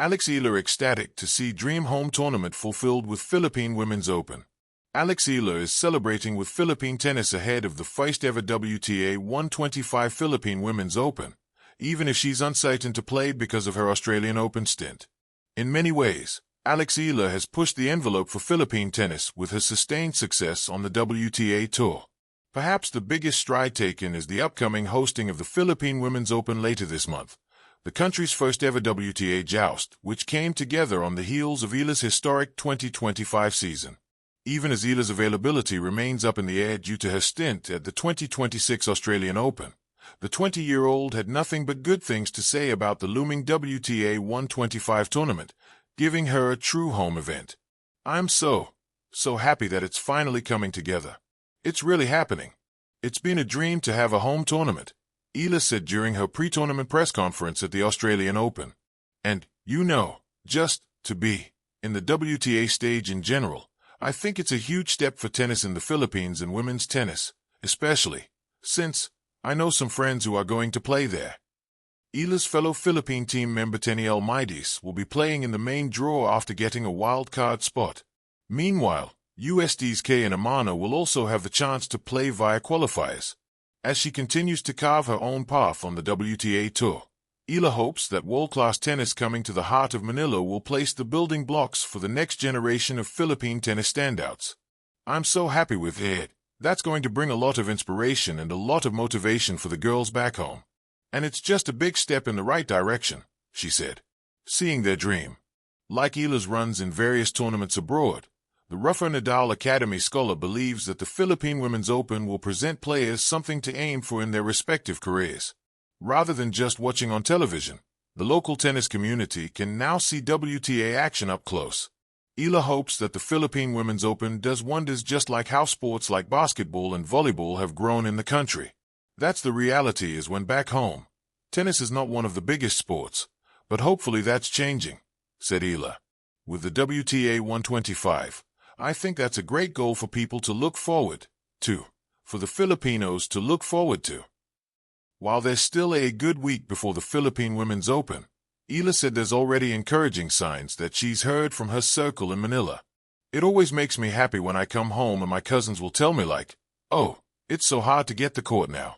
Alex Eala ecstatic to see dream home tournament fulfilled with Philippine Women's Open. Alex Eala is celebrating with Philippine tennis ahead of the first ever WTA 125 Philippine Women's Open, even if she's uncertain to play because of her Australian Open stint. In many ways, Alex Eala has pushed the envelope for Philippine tennis with her sustained success on the WTA Tour. Perhaps the biggest stride taken is the upcoming hosting of the Philippine Women's Open later this month, the country's first ever WTA joust, which came together on the heels of Eala's historic 2025 season. Even as Eala's availability remains up in the air due to her stint at the 2026 Australian Open, the 20-year-old had nothing but good things to say about the looming WTA 125 tournament, giving her a true home event. "I'm so happy that it's finally coming together. It's really happening. It's been a dream to have a home tournament," Eala said during her pre-tournament press conference at the Australian Open. "And, just to be in the WTA stage in general, I think it's a huge step for tennis in the Philippines and women's tennis, especially since I know some friends who are going to play there." Eala's fellow Philippine team member Teniel Mides will be playing in the main draw after getting a wild card spot. Meanwhile, USD's Kay Amano will also have the chance to play via qualifiers. As she continues to carve her own path on the WTA Tour, Eala hopes that world-class tennis coming to the heart of Manila will place the building blocks for the next generation of Philippine tennis standouts. "I'm so happy with it. That's going to bring a lot of inspiration and a lot of motivation for the girls back home. And it's just a big step in the right direction," she said. Seeing their dream. Like Eala's runs in various tournaments abroad, the Rafa Nadal Academy scholar believes that the Philippine Women's Open will present players something to aim for in their respective careers. Rather than just watching on television, the local tennis community can now see WTA action up close. Eala hopes that the Philippine Women's Open does wonders just like how sports like basketball and volleyball have grown in the country. "That's the reality is when back home, tennis is not one of the biggest sports, but hopefully that's changing," said Eala. "With the WTA 125, I think that's a great goal for people to look forward to, for the Filipinos to look forward to." While there's still a good week before the Philippine Women's Open, Eala said there's already encouraging signs that she's heard from her circle in Manila. "It always makes me happy when I come home and my cousins will tell me like, 'Oh, it's so hard to get the court now.'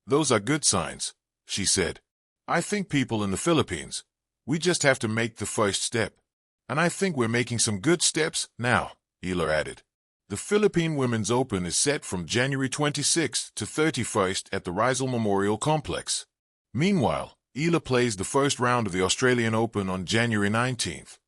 Those are good signs," she said. "I think people in the Philippines, we just have to make the first step. And I think we're making some good steps now," Eala added. The Philippine Women's Open is set from January 26th to 31st at the Rizal Memorial Complex. Meanwhile, Eala plays the first round of the Australian Open on January 19th.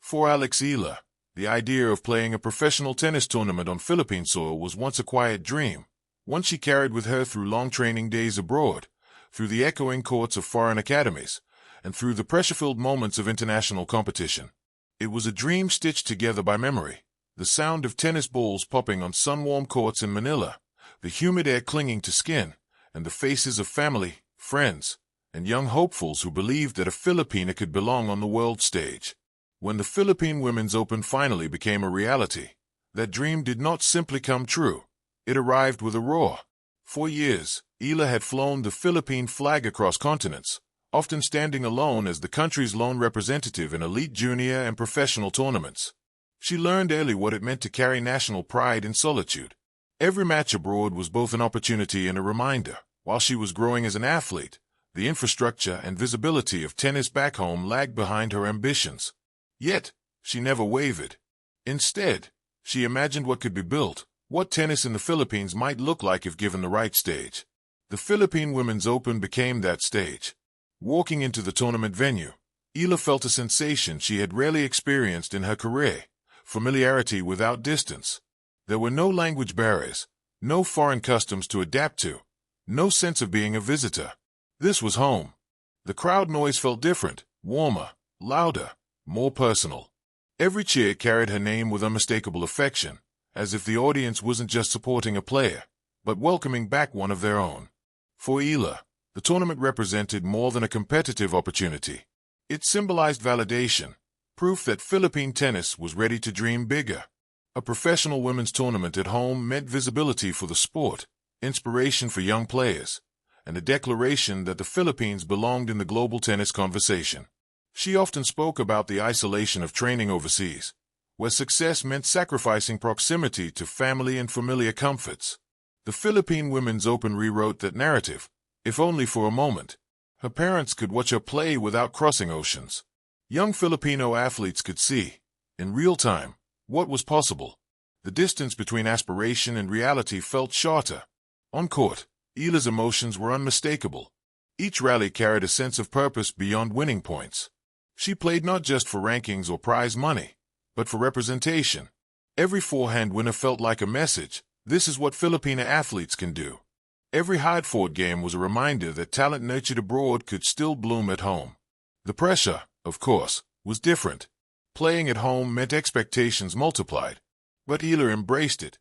For Alex Eala, the idea of playing a professional tennis tournament on Philippine soil was once a quiet dream, one she carried with her through long training days abroad, through the echoing courts of foreign academies, and through the pressure-filled moments of international competition. It was a dream stitched together by memory, the sound of tennis balls popping on sun-warm courts in Manila, the humid air clinging to skin, and the faces of family, friends, and young hopefuls who believed that a Filipina could belong on the world stage. When the Philippine Women's Open finally became a reality, that dream did not simply come true. It arrived with a roar. For years, Eala had flown the Philippine flag across continents, often standing alone as the country's lone representative in elite junior and professional tournaments. She learned early what it meant to carry national pride in solitude. Every match abroad was both an opportunity and a reminder. While she was growing as an athlete, the infrastructure and visibility of tennis back home lagged behind her ambitions. Yet, she never wavered. Instead, she imagined what could be built, what tennis in the Philippines might look like if given the right stage. The Philippine Women's Open became that stage. Walking into the tournament venue, Eala felt a sensation she had rarely experienced in her career, familiarity without distance. There were no language barriers, no foreign customs to adapt to, no sense of being a visitor. This was home. The crowd noise felt different, warmer, louder, more personal. Every cheer carried her name with unmistakable affection, as if the audience wasn't just supporting a player, but welcoming back one of their own. For Eala, the tournament represented more than a competitive opportunity. It symbolized validation, proof that Philippine tennis was ready to dream bigger. A professional women's tournament at home meant visibility for the sport, inspiration for young players, and a declaration that the Philippines belonged in the global tennis conversation. She often spoke about the isolation of training overseas, where success meant sacrificing proximity to family and familiar comforts. The Philippine Women's Open rewrote that narrative, if only for a moment. Her parents could watch her play without crossing oceans. Young Filipino athletes could see, in real time, what was possible. The distance between aspiration and reality felt shorter. On court, Eala's emotions were unmistakable. Each rally carried a sense of purpose beyond winning points. She played not just for rankings or prize money, but for representation. Every forehand winner felt like a message. This is what Filipina athletes can do. Every hard-fought game was a reminder that talent nurtured abroad could still bloom at home. The pressure, of course, was different. Playing at home meant expectations multiplied. But Eala embraced it.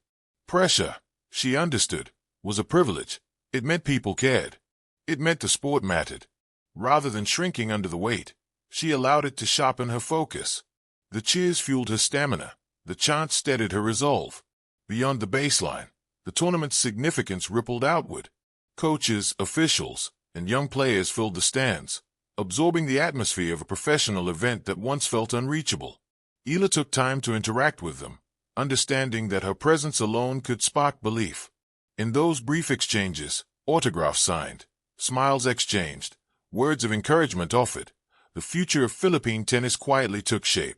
Pressure, she understood, was a privilege. It meant people cared. It meant the sport mattered. Rather than shrinking under the weight, she allowed it to sharpen her focus. The cheers fueled her stamina. The chants steadied her resolve. Beyond the baseline, the tournament's significance rippled outward. Coaches, officials, and young players filled the stands, absorbing the atmosphere of a professional event that once felt unreachable. Eala took time to interact with them, understanding that her presence alone could spark belief. In those brief exchanges, autographs signed, smiles exchanged, words of encouragement offered, the future of Philippine tennis quietly took shape.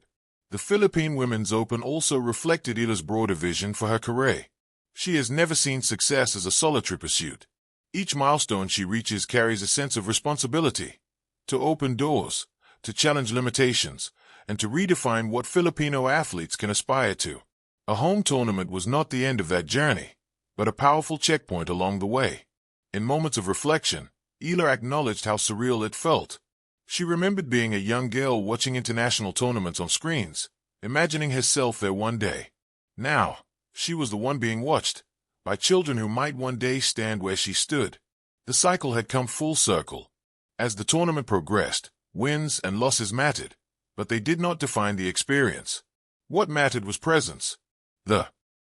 The Philippine Women's Open also reflected Eala's broader vision for her career. She has never seen success as a solitary pursuit. Each milestone she reaches carries a sense of responsibility. To open doors, to challenge limitations, and to redefine what Filipino athletes can aspire to. A home tournament was not the end of that journey, but a powerful checkpoint along the way. In moments of reflection, Eala acknowledged how surreal it felt. She remembered being a young girl watching international tournaments on screens, imagining herself there one day. Now, she was the one being watched, by children who might one day stand where she stood. The cycle had come full circle. As the tournament progressed, wins and losses mattered, but they did not define the experience. What mattered was presence. The